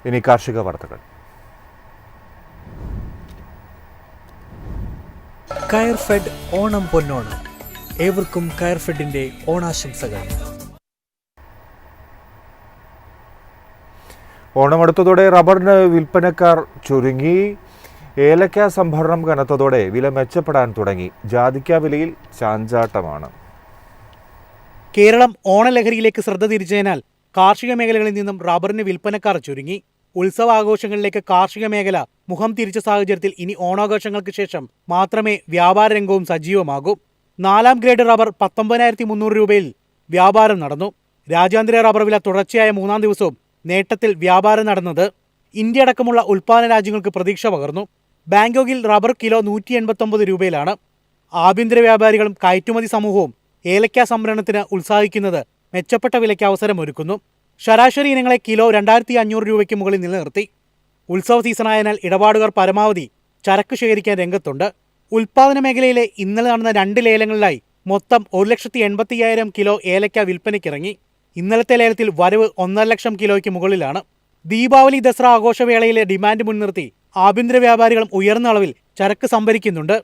ഇനി കാർഷിക വാർത്തകൾ. കയർഫെഡ് ഓണം പൊന്നോണം. ഏവർക്കും കയർഫെഡിന്റെ ഓണാശംസകൾ. ഓണമെടുത്തതോടെ റബ്ബറിന് വിൽപ്പനക്കാർ ചുരുങ്ങി. ഏലക്ക സംഭരണം കനത്തതോടെ വില മെച്ചപ്പെടാൻ തുടങ്ങി. ജാതിക്ക വിലയിൽ ചാഞ്ചാട്ടമാണ്. കേരളം ഓണലഹരിയിലേക്ക് ശ്രദ്ധ തിരിച്ചതിനാൽ കാർഷിക മേഖലകളിൽ നിന്നും റബ്ബറിന് വിൽപ്പനക്കാർ ചുരുങ്ങി. ഉത്സവാഘോഷങ്ങളിലേക്ക് കാർഷിക മേഖല മുഖം തിരിച്ച സാഹചര്യത്തിൽ ഇനി ഓണാഘോഷങ്ങൾക്ക് ശേഷം മാത്രമേ വ്യാപാര രംഗവും സജീവമാകൂ. 4ാം ഗ്രേഡ് റബ്ബർ 19,300 രൂപയിൽ വ്യാപാരം നടന്നു. രാജ്യാന്തര റബ്ബർ വില തുടർച്ചയായ 3ാം ദിവസവും നേട്ടത്തിൽ വ്യാപാരം നടന്നത് ഇന്ത്യ അടക്കമുള്ള ഉൽപ്പാദന രാജ്യങ്ങൾക്ക് പ്രതീക്ഷ പകർന്നു. ബാങ്കോക്കിൽ റബ്ബർ കിലോ 189 രൂപയിലാണ്. ആഭ്യന്തര വ്യാപാരികളും കയറ്റുമതി സമൂഹവും ഏലക്ക സംഭരണത്തിന് ഉത്സാഹിക്കുന്നത് മെച്ചപ്പെട്ട വിലയ്ക്ക് അവസരമൊരുക്കുന്നു. ശരാശരി ഇനങ്ങളെ കിലോ 2,500 രൂപയ്ക്ക് മുകളിൽ നിലനിർത്തി. ഉത്സവ സീസണായതിനാൽ ഇടപാടുകാർ പരമാവധി ചരക്ക് ശേഖരിക്കാൻ രംഗത്തുണ്ട്. ഉൽപ്പാദന മേഖലയിലെ ഇന്നലെ നടന്ന 2 ലേലങ്ങളിലായി മൊത്തം 1,85,000 കിലോ ഏലക്ക വിൽപ്പനയ്ക്കിറങ്ങി. ഇന്നലത്തെ ലേലത്തിൽ വരവ് 1.5 ലക്ഷം കിലോയ്ക്ക് മുകളിലാണ്. ദീപാവലി ദസറ ആഘോഷവേളയിലെ ഡിമാൻഡ് മുൻനിർത്തി ആഭ്യന്തര വ്യാപാരികളും ഉയർന്ന അളവിൽ ചരക്ക് സംഭരിക്കുന്നുണ്ട്.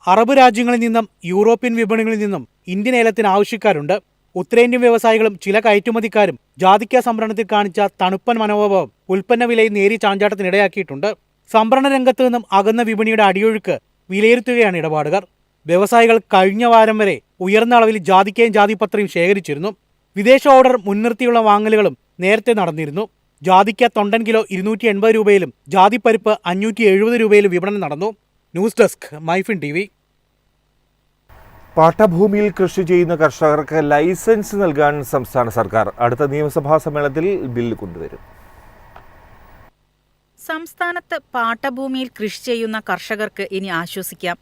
അറബ് രാജ്യങ്ങളിൽ നിന്നും യൂറോപ്യൻ വിപണികളിൽ നിന്നും ഇന്ത്യൻ ഏലത്തിന് ആവശ്യക്കാരുണ്ട്. ഉത്തരേന്ത്യൻ വ്യവസായികളും ചില കയറ്റുമതിക്കാരും ജാതിക്ക സംഭരണത്തിൽ കാണിച്ച തണുപ്പൻ മനോഭാവം ഉൽപ്പന്ന വിലയിൽ നേരിയ ചാഞ്ചാട്ടത്തിനിടയാക്കിയിട്ടുണ്ട്. സംഭരണ രംഗത്ത് നിന്നും അകന്ന വിപണിയുടെ അടിയൊഴുക്ക് വിലയിരുത്തുകയാണ് ഇടപാടുകാർ. വ്യവസായികൾ കഴിഞ്ഞ വാരം വരെ ഉയർന്ന അളവിൽ ജാതിക്കയും ജാതിപത്രയും ശേഖരിച്ചിരുന്നു. വിദേശ ഓർഡർ മുൻനിർത്തിയുള്ള വാങ്ങലുകളും നേരത്തെ നടന്നിരുന്നു. ജാതിക്ക തൊണ്ടൻ കിലോ 280 രൂപയിലും ജാതിപ്പരിപ്പ് 570 രൂപയിലും വിപണനം നടന്നു. News desk Myfin TV. പാട്ടഭൂമിയിൽ കൃഷി ചെയ്യുന്ന കർഷകർക്ക് ലൈസൻസ് നൽകാൻ സംസ്ഥാന സർക്കാർ അടുത്ത നിയമസഭാ സമ്മേളനത്തിൽ ബില്ല് കൊണ്ടുവരും. സംസ്ഥാനത്ത് പാട്ടഭൂമിയിൽ കൃഷി ചെയ്യുന്ന കർഷകർക്ക് ഇനി ആശ്വസിക്കാം.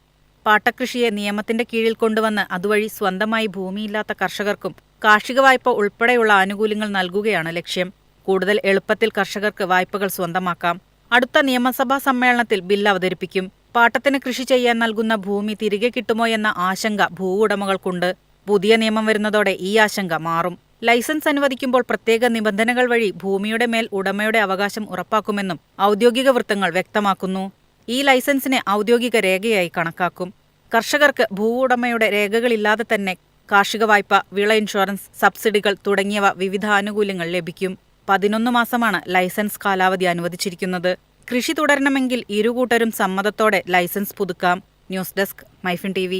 പാട്ടകൃഷിയെ നിയമത്തിന്റെ കീഴിൽ കൊണ്ടുവന്ന് അതുവഴി സ്വന്തമായി ഭൂമിയില്ലാത്ത കർഷകർക്കും കാർഷിക വായ്പ ഉൾപ്പെടെയുള്ള ആനുകൂല്യങ്ങൾ നൽകുകയാണ് ലക്ഷ്യം. കൂടുതൽ എളുപ്പത്തിൽ കർഷകർക്ക് വായ്പകൾ സ്വന്തമാക്കാം. അടുത്ത നിയമസഭാ സമ്മേളനത്തിൽ ബില്ല് അവതരിപ്പിക്കും. പാട്ടത്തിന് കൃഷി ചെയ്യാൻ നൽകുന്ന ഭൂമി തിരികെ കിട്ടുമോ എന്ന ആശങ്ക ഭൂവുടമകൾക്കുണ്ട്. പുതിയ നിയമം വരുന്നതോടെ ഈ ആശങ്ക മാറും. ലൈസൻസ് അനുവദിക്കുമ്പോൾ പ്രത്യേക നിബന്ധനകൾ വഴി ഭൂമിയുടെ മേൽ ഉടമയുടെ അവകാശം ഉറപ്പാക്കുമെന്നും ഔദ്യോഗിക വൃത്തങ്ങൾ വ്യക്തമാക്കുന്നു. ഈ ലൈസൻസിനെ ഔദ്യോഗിക രേഖയായി കണക്കാക്കും. കർഷകർക്ക് ഭൂവുടമയുടെ രേഖകളില്ലാതെ തന്നെ കാർഷിക വായ്പ, വിള ഇൻഷുറൻസ്, സബ്സിഡികൾ തുടങ്ങിയവ വിവിധ ആനുകൂല്യങ്ങൾ ലഭിക്കും. 11 മാസമാണ് ലൈസൻസ് കാലാവധി അനുവദിച്ചിരിക്കുന്നത്. കൃഷി തുടരണമെങ്കിൽ ഇരുകൂട്ടരും സമ്മതത്തോടെ ലൈസൻസ് പുതുക്കാം. News desk Myfin TV.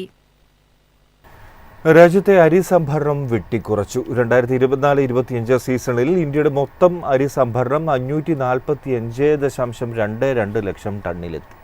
രാജ്യത്തെ അരി സംഭരണം വെട്ടിക്കുറച്ചു. 2024-25 സീസണിൽ ഇന്ത്യയുടെ മൊത്തം അരി സംഭരണം 545.22 ലക്ഷം ടണ്ണിലെത്തി.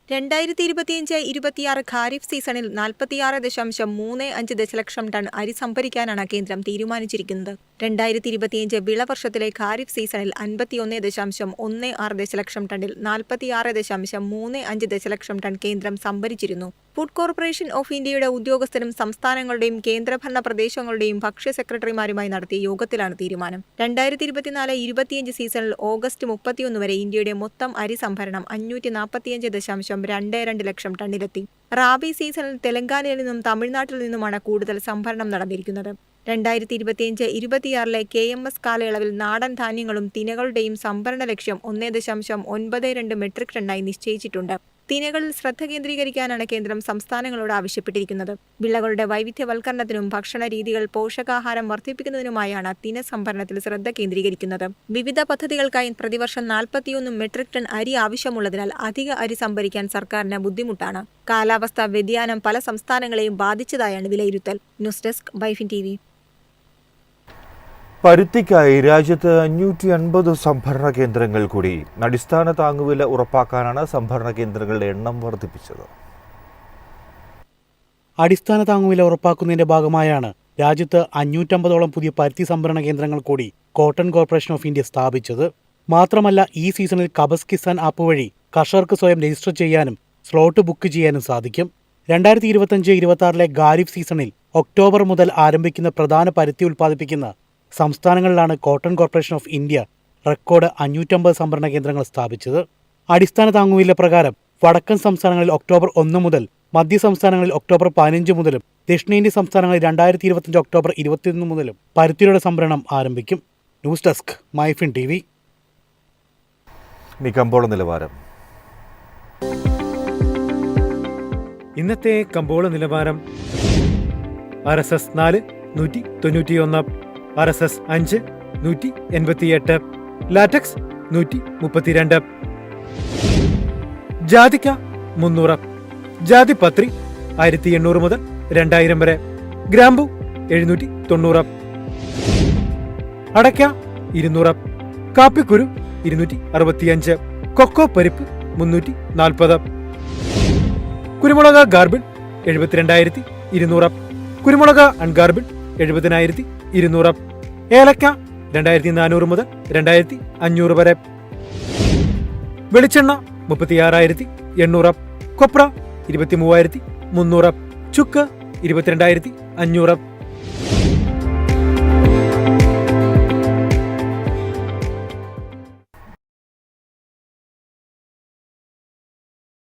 2025-26 ഖാരിഫ് സീസണിൽ 46.35 ദശലക്ഷം ടൺ അരി സംഭരിക്കാനാണ് കേന്ദ്രം തീരുമാനിച്ചിരിക്കുന്നത്. 2025 വിളവർഷത്തിലെ ഖാരിഫ് സീസണിൽ 51.16 ദശലക്ഷം ടണ്ണിൽ 46.35 ദശലക്ഷം ടൺ കേന്ദ്രം സംഭരിച്ചിരുന്നു. ഫുഡ് കോർപ്പറേഷൻ ഓഫ് ഇന്ത്യയുടെ ഉദ്യോഗസ്ഥരും സംസ്ഥാനങ്ങളുടെയും കേന്ദ്രഭരണ പ്രദേശങ്ങളുടെയും ഭക്ഷ്യ സെക്രട്ടറിമാരുമായി നടത്തിയ യോഗത്തിലാണ് തീരുമാനം. 2024-25 സീസണിൽ ഓഗസ്റ്റ് 31 വരെ ഇന്ത്യയുടെ മൊത്തം അരി സംഭരണം 545.22 ലക്ഷം ടണ്ണിലെത്തി. റാബി സീസണിൽ തെലങ്കാനയിൽ നിന്നും തമിഴ്നാട്ടിൽ നിന്നുമാണ് കൂടുതൽ സംഭരണം നടന്നിരിക്കുന്നത്. 2025-26 KMS കാലയളവിൽ നാടൻ ധാന്യങ്ങളും തിനകളുടെയും സംഭരണ ലക്ഷ്യം 1.92 മെട്രിക് ടണ്ണായി നിശ്ചയിച്ചിട്ടുണ്ട്. തിനകളിൽ ശ്രദ്ധ കേന്ദ്രീകരിക്കാനാണ് കേന്ദ്രം സംസ്ഥാനങ്ങളോട് ആവശ്യപ്പെട്ടിരിക്കുന്നത്. വിളകളുടെ വൈവിധ്യവൽക്കരണത്തിനും ഭക്ഷണ രീതികൾ പോഷകാഹാരം വർദ്ധിപ്പിക്കുന്നതിനുമായാണ് തിന സംഭരണത്തിൽ ശ്രദ്ധ കേന്ദ്രീകരിക്കുന്നത്. വിവിധ പദ്ധതികൾക്കായി പ്രതിവർഷം 41 മെട്രിക് ടൺ അരി ആവശ്യമുള്ളതിനാൽ അധിക അരി സംഭരിക്കാൻ സർക്കാരിന് ബുദ്ധിമുട്ടാണ്. കാലാവസ്ഥാ വ്യതിയാനം പല സംസ്ഥാനങ്ങളെയും ബാധിച്ചതായാണ് വിലയിരുത്തൽ. News desk Myfin TV. പരുത്തിക്കായി രാജ്യത്ത് 550 സംഭരണ കേന്ദ്രങ്ങൾ കൂടി. അടിസ്ഥാന താങ്ങുവില ഉറപ്പാക്കാനാണ് സംഭരണ കേന്ദ്രങ്ങളുടെ എണ്ണം വർദ്ധിപ്പിച്ചത്. അടിസ്ഥാന താങ്ങുവില ഉറപ്പാക്കുന്നതിന്റെ ഭാഗമായാണ് രാജ്യത്ത് 550ഓളം പുതിയ പരുത്തി സംഭരണ കേന്ദ്രങ്ങൾ കൂടി കോട്ടൺ കോർപ്പറേഷൻ ഓഫ് ഇന്ത്യ സ്ഥാപിച്ചത്. മാത്രമല്ല, ഈ സീസണിൽ കബസ് കിസാൻ ആപ്പ് വഴി കർഷകർക്ക് സ്വയം രജിസ്റ്റർ ചെയ്യാനും സ്ലോട്ട് ബുക്ക് ചെയ്യാനും സാധിക്കും. 2025-26 ഖാരിഫ് സീസണിൽ ഒക്ടോബർ മുതൽ ആരംഭിക്കുന്ന പ്രധാന പരുത്തി ഉൽപ്പാദിപ്പിക്കുന്ന സംസ്ഥാനങ്ങളിലാണ് cotton corporation of India record 550 സംഭരണ കേന്ദ്രങ്ങൾ സ്ഥാപിച്ചത്. അടിസ്ഥാന താങ്ങുവില പ്രകാരം വടക്കൻ സംസ്ഥാനങ്ങളിൽ ഒക്ടോബർ 1 മുതൽ, മധ്യ സംസ്ഥാനങ്ങളിൽ ഒക്ടോബർ 15 മുതലും ദക്ഷിണേന്ത്യൻ സംസ്ഥാനങ്ങളിൽ 2025 ഒക്ടോബർ 21 മുതലും പരുത്തിയുടെ സംഭരണം ആരംഭിക്കും. News desk Myfin TV. ഇനി കമ്പോള നിലവാരം. ഇന്നത്തെ കമ്പോള നിലവാരം RSS 4 191, RSS 5 188, ലാറ്റക്സ് 132, ജാതിക്ക 300, ജാതിപത്രി 1800 മുതൽ 2000 വരെ, ഗ്രാമ്പു 790, അടയ്ക്ക 200, കാപ്പിക്കുരു 265, കൊക്കോ പരിപ്പ് 340, കുരുമുളക് ഗാർബിഡ് 72,200, കുരുമുളക് അൺഗാർബിഡ് 70,200, ഏലക്ക 2,400 മുതൽ 2,500 വരെ, വെളിച്ചെണ്ണ 36,800, കൊപ്ര 23,300, ചുക്ക് 22,500.